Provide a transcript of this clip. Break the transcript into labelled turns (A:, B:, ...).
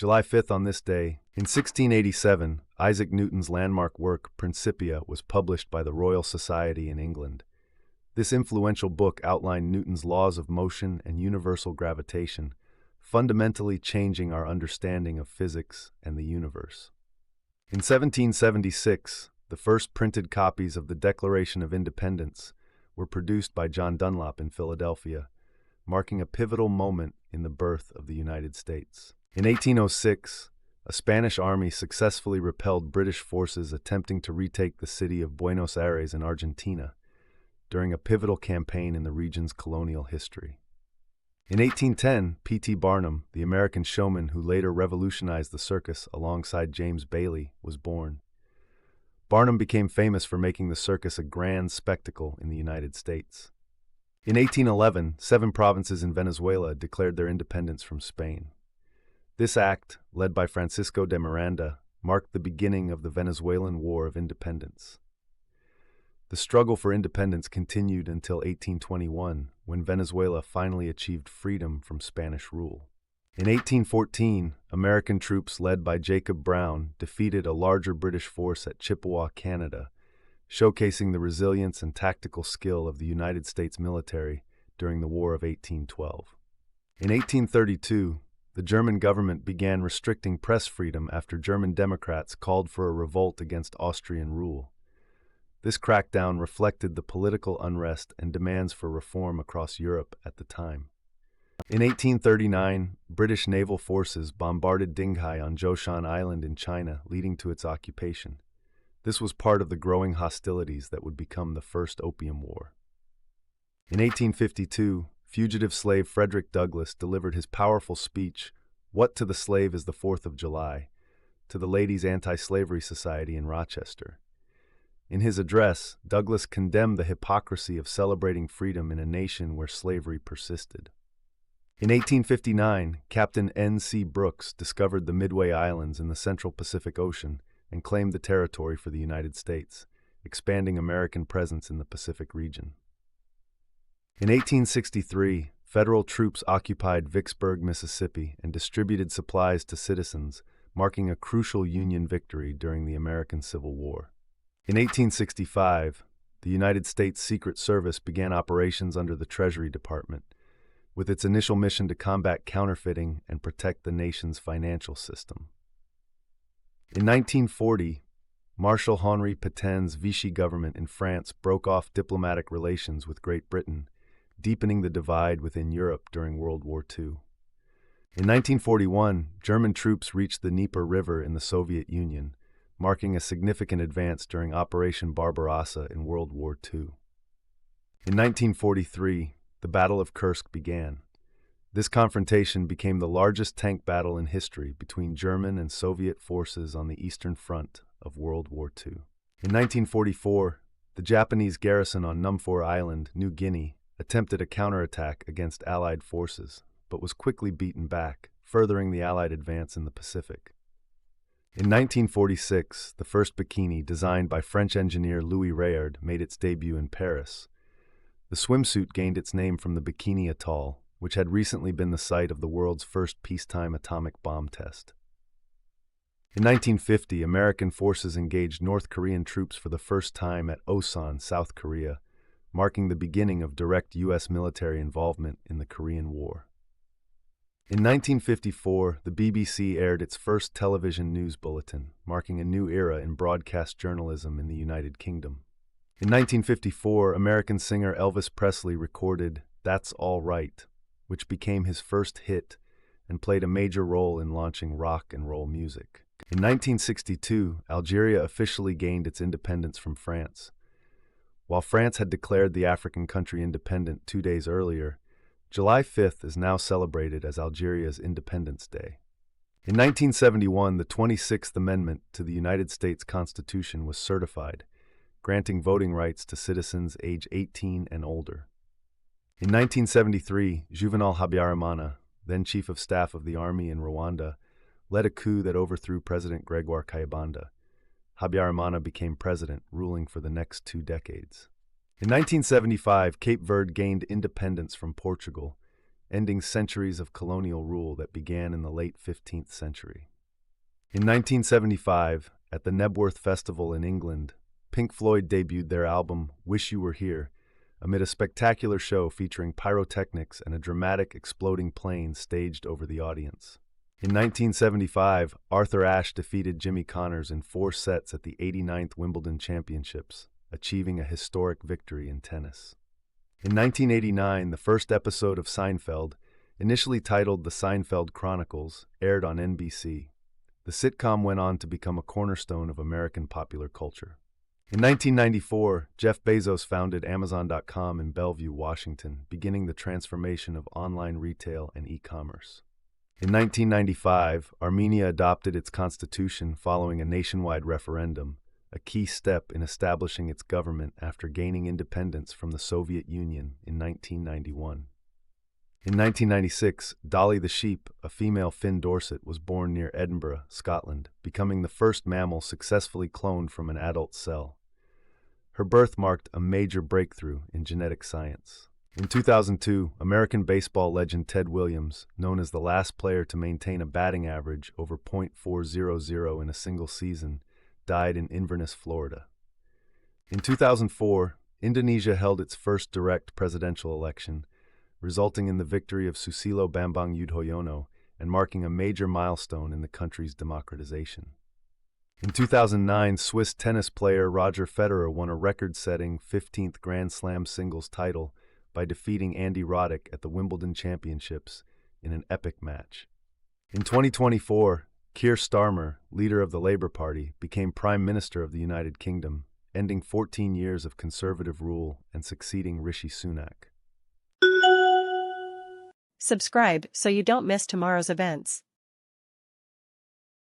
A: July 5th on this day, in 1687, Isaac Newton's landmark work, Principia, was published by the Royal Society in England. This influential book outlined Newton's laws of motion and universal gravitation, fundamentally changing our understanding of physics and the universe. In 1776, the first printed copies of the Declaration of Independence were produced by John Dunlop in Philadelphia, marking a pivotal moment in the birth of the United States. In 1806, a Spanish army successfully repelled British forces attempting to retake the city of Buenos Aires in Argentina during a pivotal campaign in the region's colonial history. In 1810, P.T. Barnum, the American showman who later revolutionized the circus alongside James Bailey, was born. Barnum became famous for making the circus a grand spectacle in the United States. In 1811, 7 provinces in Venezuela declared their independence from Spain. This act, led by Francisco de Miranda, marked the beginning of the Venezuelan War of Independence. The struggle for independence continued until 1821, when Venezuela finally achieved freedom from Spanish rule. In 1814, American troops led by Jacob Brown defeated a larger British force at Chippewa, Canada, showcasing the resilience and tactical skill of the United States military during the War of 1812. In 1832, the German government began restricting press freedom after German Democrats called for a revolt against Austrian rule. This crackdown reflected the political unrest and demands for reform across Europe at the time. In 1839, British naval forces bombarded Dinghai on Zhoushan Island in China, leading to its occupation. This was part of the growing hostilities that would become the First Opium War. In 1852, fugitive slave Frederick Douglass delivered his powerful speech, "What to the Slave is the 4th of July?" to the Ladies' Anti-Slavery Society in Rochester. In his address, Douglass condemned the hypocrisy of celebrating freedom in a nation where slavery persisted. In 1859, Captain N.C. Brooks discovered the Midway Islands in the Central Pacific Ocean and claimed the territory for the United States, expanding American presence in the Pacific region. In 1863, federal troops occupied Vicksburg, Mississippi, and distributed supplies to citizens, marking a crucial Union victory during the American Civil War. In 1865, the United States Secret Service began operations under the Treasury Department, with its initial mission to combat counterfeiting and protect the nation's financial system. In 1940, Marshal Henri Petain's Vichy government in France broke off diplomatic relations with Great Britain, deepening the divide within Europe during World War II. In 1941, German troops reached the Dnieper River in the Soviet Union, marking a significant advance during Operation Barbarossa in World War II. In 1943, the Battle of Kursk began. This confrontation became the largest tank battle in history between German and Soviet forces on the Eastern Front of World War II. In 1944, the Japanese garrison on Numfor Island, New Guinea, attempted a counterattack against Allied forces, but was quickly beaten back, furthering the Allied advance in the Pacific. In 1946, the first bikini, designed by French engineer Louis Réard, made its debut in Paris. The swimsuit gained its name from the Bikini Atoll, which had recently been the site of the world's first peacetime atomic bomb test. In 1950, American forces engaged North Korean troops for the first time at Osan, South Korea, marking the beginning of direct U.S. military involvement in the Korean War. In 1954, the BBC aired its first television news bulletin, marking a new era in broadcast journalism in the United Kingdom. In 1954, American singer Elvis Presley recorded "That's All Right," which became his first hit and played a major role in launching rock and roll music. In 1962, Algeria officially gained its independence from France. While France had declared the African country independent 2 days earlier, July 5th is now celebrated as Algeria's Independence Day. In 1971, the 26th Amendment to the United States Constitution was certified, granting voting rights to citizens age 18 and older. In 1973, Juvenal Habyarimana, then Chief of Staff of the Army in Rwanda, led a coup that overthrew President Gregoire Kayibanda. Habyarimana became president, ruling for the next 2 decades. In 1975, Cape Verde gained independence from Portugal, ending centuries of colonial rule that began in the late 15th century. In 1975, at the Nebworth Festival in England, Pink Floyd debuted their album Wish You Were Here, amid a spectacular show featuring pyrotechnics and a dramatic exploding plane staged over the audience. In 1975, Arthur Ashe defeated Jimmy Connors in 4 sets at the 89th Wimbledon Championships, achieving a historic victory in tennis. In 1989, the first episode of Seinfeld, initially titled The Seinfeld Chronicles, aired on NBC. The sitcom went on to become a cornerstone of American popular culture. In 1994, Jeff Bezos founded Amazon.com in Bellevue, Washington, beginning the transformation of online retail and e-commerce. In 1995, Armenia adopted its constitution following a nationwide referendum, a key step in establishing its government after gaining independence from the Soviet Union in 1991. In 1996, Dolly the sheep, a female Finn Dorset, was born near Edinburgh, Scotland, becoming the first mammal successfully cloned from an adult cell. Her birth marked a major breakthrough in genetic science. In 2002, American baseball legend Ted Williams, known as the last player to maintain a batting average over .400 in a single season, died in Inverness, Florida. In 2004, Indonesia held its first direct presidential election, resulting in the victory of Susilo Bambang Yudhoyono and marking a major milestone in the country's democratization. In 2009, Swiss tennis player Roger Federer won a record-setting 15th Grand Slam singles title by defeating Andy Roddick at the Wimbledon Championships in an epic match. In 2024, Keir Starmer, leader of the Labour Party, became Prime Minister of the United Kingdom, ending 14 years of conservative rule and succeeding Rishi Sunak.
B: Subscribe so you don't miss tomorrow's events.